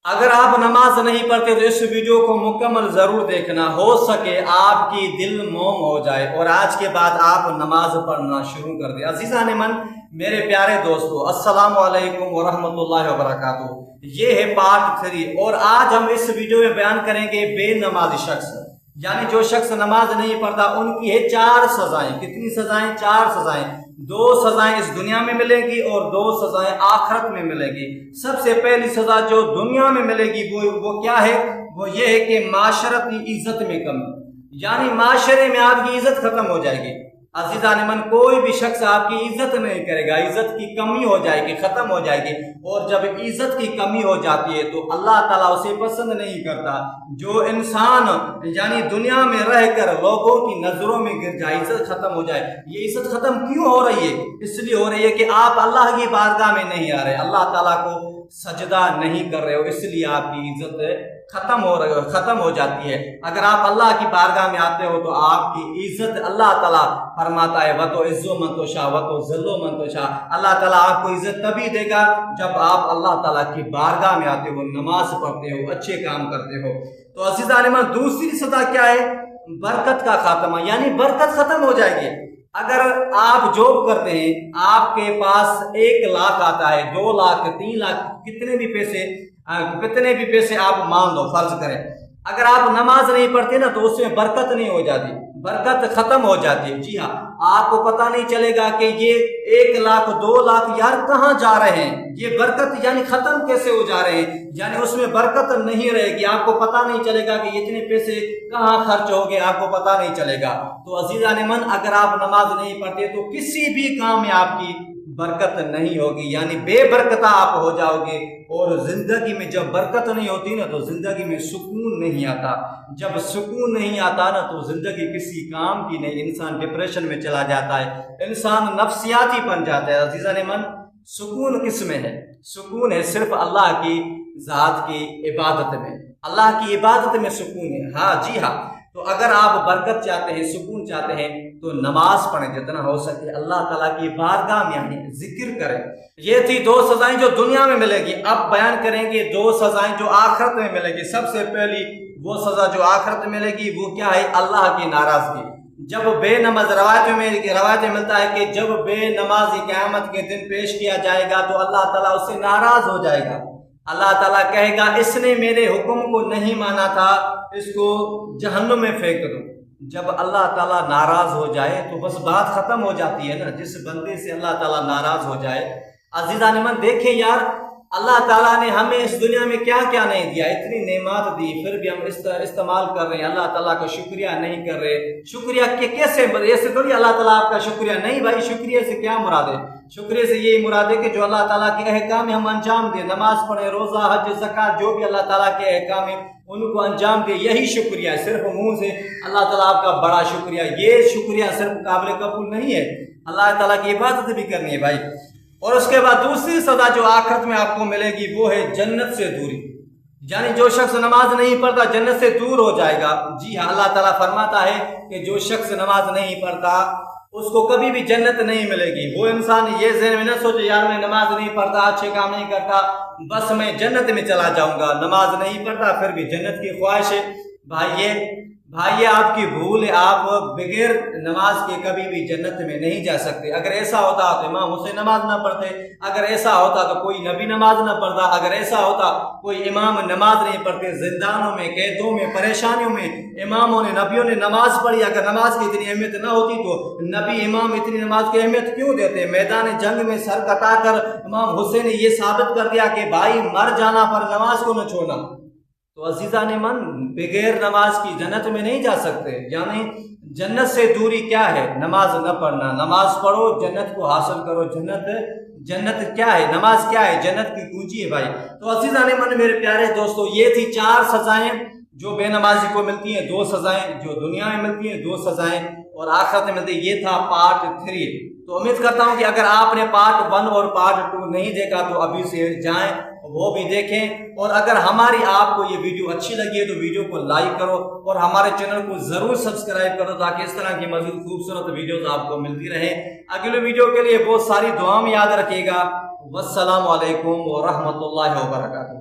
اگر آپ نماز نہیں پڑھتے تو اس ویڈیو کو مکمل ضرور دیکھنا، ہو سکے آپ کی دل موم ہو جائے اور آج کے بعد آپ نماز پڑھنا شروع کر دیں۔ عزیزان من، میرے پیارے دوستو، السلام علیکم ورحمۃ اللہ وبرکاتہ۔ یہ ہے پارٹ 3 اور آج ہم اس ویڈیو میں بیان کریں گے بے نمازی شخص، یعنی جو شخص نماز نہیں پڑھتا ان کی ہے 4 سزائیں۔ کتنی سزائیں؟ 4 سزائیں۔ 2 سزائیں اس دنیا میں ملے گی اور 2 سزائیں آخرت میں ملے گی۔ سب سے پہلی سزا جو دنیا میں ملے گی وہ کیا ہے؟ وہ یہ ہے کہ معاشرتی عزت میں کمی، یعنی معاشرے میں آپ کی عزت ختم ہو جائے گی۔ عزیزان من، کوئی بھی شخص آپ کی عزت نہیں کرے گا، عزت کی کمی ہو جائے گی، ختم ہو جائے گی۔ اور جب عزت کی کمی ہو جاتی ہے تو اللہ تعالیٰ اسے پسند نہیں کرتا۔ جو انسان یعنی دنیا میں رہ کر لوگوں کی نظروں میں گر جائے، عزت ختم ہو جائے، یہ عزت ختم کیوں ہو رہی ہے؟ اس لیے ہو رہی ہے کہ آپ اللہ کی بارگاہ میں نہیں آ رہے، اللہ تعالیٰ کو سجدہ نہیں کر رہے ہو، اس لیے آپ کی عزت ختم ہو جاتی ہے۔ اگر آپ اللہ کی بارگاہ میں آتے ہو تو آپ کی عزت اللہ تعالیٰ فرماتا ہے وَتُعِزُّ مَن تَشَاءُ وَتُذِلُّ مَن تَشَاءُ۔ اللہ تعالیٰ آپ کو عزت تبھی دے گا جب آپ اللہ تعالیٰ کی بارگاہ میں آتے ہو، نماز پڑھتے ہو، اچھے کام کرتے ہو۔ تو عزیزان من، دوسری سزا کیا ہے؟ برکت کا خاتمہ، یعنی برکت ختم ہو جائے گی۔ اگر آپ جاب کرتے ہیں، آپ کے پاس 1 لاکھ آتا ہے، 2 لاکھ 3 لاکھ کتنے بھی پیسے آپ مان لو، فرض کریں، اگر آپ نماز نہیں پڑھتے نا تو اس میں برکت نہیں ہو جاتی، برکت ختم ہو جاتی ہے۔ جی ہاں، آپ کو پتہ نہیں چلے گا کہ یہ 1 لاکھ 2 لاکھ یار کہاں جا رہے ہیں، یہ برکت یعنی ختم کیسے ہو جا رہے ہیں، یعنی اس میں برکت نہیں رہے گی، آپ کو پتہ نہیں چلے گا کہ اتنے پیسے کہاں خرچ ہو گئے، آپ کو پتہ نہیں چلے گا۔ تو عزیزان من، اگر آپ نماز نہیں پڑھتے تو کسی بھی کام میں آپ کی برکت نہیں ہوگی، یعنی بے برکتہ آپ ہو جاؤ گے۔ اور زندگی میں جب برکت نہیں ہوتی نا تو زندگی میں سکون نہیں آتا، جب سکون نہیں آتا نا تو زندگی کسی کام کی نہیں، انسان ڈپریشن میں چلا جاتا ہے، انسان نفسیاتی بن جاتا ہے۔ عزیزان من، سکون کس میں ہے؟ سکون ہے صرف اللہ کی ذات کی عبادت میں، اللہ کی عبادت میں سکون ہے۔ ہاں جی ہاں، تو اگر آپ برکت چاہتے ہیں، سکون چاہتے ہیں تو نماز پڑھیں، جتنا ہو سکے اللہ تعالیٰ کی بارگاہ میں یعنی ذکر کریں۔ یہ تھی 2 سزائیں جو دنیا میں ملے گی۔ اب بیان کریں گے 2 سزائیں جو آخرت میں ملے گی۔ سب سے پہلی وہ سزا جو آخرت میں ملے گی وہ کیا ہے؟ اللہ کی ناراضگی۔ جب بے نماز روایت میں ملتا ہے کہ جب بے نمازی قیامت کے دن پیش کیا جائے گا تو اللہ تعالیٰ اس سے ناراض ہو جائے گا۔ اللہ تعالیٰ کہے گا اس نے میرے حکم کو نہیں مانا تھا، اس کو جہنم میں پھینک دو۔ جب اللہ تعالیٰ ناراض ہو جائے تو بس بات ختم ہو جاتی ہے نا، جس بندے سے اللہ تعالیٰ ناراض ہو جائے۔ عزیزان من، دیکھیں یار، اللہ تعالیٰ نے ہمیں اس دنیا میں کیا کیا نہیں دیا، اتنی نعمات دی، پھر بھی ہم استعمال کر رہے ہیں، اللہ تعالیٰ کا شکریہ نہیں کر رہے۔ شکریہ کیسے؟ ایسے تھوڑی اللہ تعالیٰ آپ کا شکریہ نہیں، بھائی شکریہ سے کیا مراد ہے؟ شکریہ سے یہی مراد ہے کہ جو اللہ تعالیٰ کے احکام ہم انجام دیں، نماز پڑھیں، روزہ، حج، زکوٰۃ، جو بھی اللہ تعالیٰ کے احکام ہیں ان کو انجام دے، یہی شکریہ ہے۔ صرف منہ سے اللہ تعالیٰ آپ کا بڑا شکریہ، یہ شکریہ صرف قابل قبول نہیں ہے، اللہ تعالیٰ کی عبادت بھی کرنی ہے بھائی۔ اور اس کے بعد دوسری سزا جو آخرت میں آپ کو ملے گی وہ ہے جنت سے دوری، یعنی جو شخص نماز نہیں پڑھتا جنت سے دور ہو جائے گا۔ جی ہاں، اللہ تعالیٰ فرماتا ہے کہ جو شخص نماز نہیں پڑھتا اس کو کبھی بھی جنت نہیں ملے گی۔ وہ انسان یہ ذہن میں نہ سوچے یار میں نماز نہیں پڑھتا، اچھے کام نہیں کرتا، بس میں جنت میں چلا جاؤں گا۔ نماز نہیں پڑھتا پھر بھی جنت کی خواہش ہے، بھائی آپ کی بھول ہے، آپ بغیر نماز کے کبھی بھی جنت میں نہیں جا سکتے۔ اگر ایسا ہوتا تو امام حسین نماز نہ پڑھتے، اگر ایسا ہوتا تو کوئی نبی نماز نہ پڑھتا، اگر ایسا ہوتا کوئی امام نماز نہیں پڑھتے، زندانوں میں، قیدوں میں، پریشانیوں میں اماموں نے، نبیوں نے نماز پڑھی۔ اگر نماز کی اتنی اہمیت نہ ہوتی تو نبی امام اتنی نماز کی اہمیت کیوں دیتے؟ میدان جنگ میں سر کٹا کر امام حسین نے یہ ثابت کر دیا کہ بھائی مر جانا پر نماز کو نہ چھوڑنا۔ تو عزیزان من، بغیر نماز کی جنت میں نہیں جا سکتے، یعنی جنت سے دوری کیا ہے؟ نماز نہ پڑھنا۔ نماز پڑھو، جنت کو حاصل کرو۔ جنت کیا ہے؟ نماز کیا ہے؟ جنت کی کنجی ہے بھائی۔ تو عزیزان من، میرے پیارے دوستو، یہ تھی 4 سزائیں جو بے نمازی کو ملتی ہیں، 2 سزائیں جو دنیا میں ملتی ہیں، 2 سزائیں اور آخرت میں ملتی ہیں۔ یہ تھا پارٹ 3۔ تو امید کرتا ہوں کہ اگر آپ نے پارٹ 1 اور پارٹ 2 نہیں دیکھا تو ابھی سے جائیں وہ بھی دیکھیں، اور اگر ہماری آپ کو یہ ویڈیو اچھی لگی ہے تو ویڈیو کو لائک کرو اور ہمارے چینل کو ضرور سبسکرائب کرو تاکہ اس طرح کی مزید خوبصورت ویڈیوز آپ کو ملتی رہیں۔ اگلے ویڈیو کے لیے بہت ساری دعا میں یاد رکھیے گا۔ والسلام علیکم ورحمۃ اللہ وبرکاتہ۔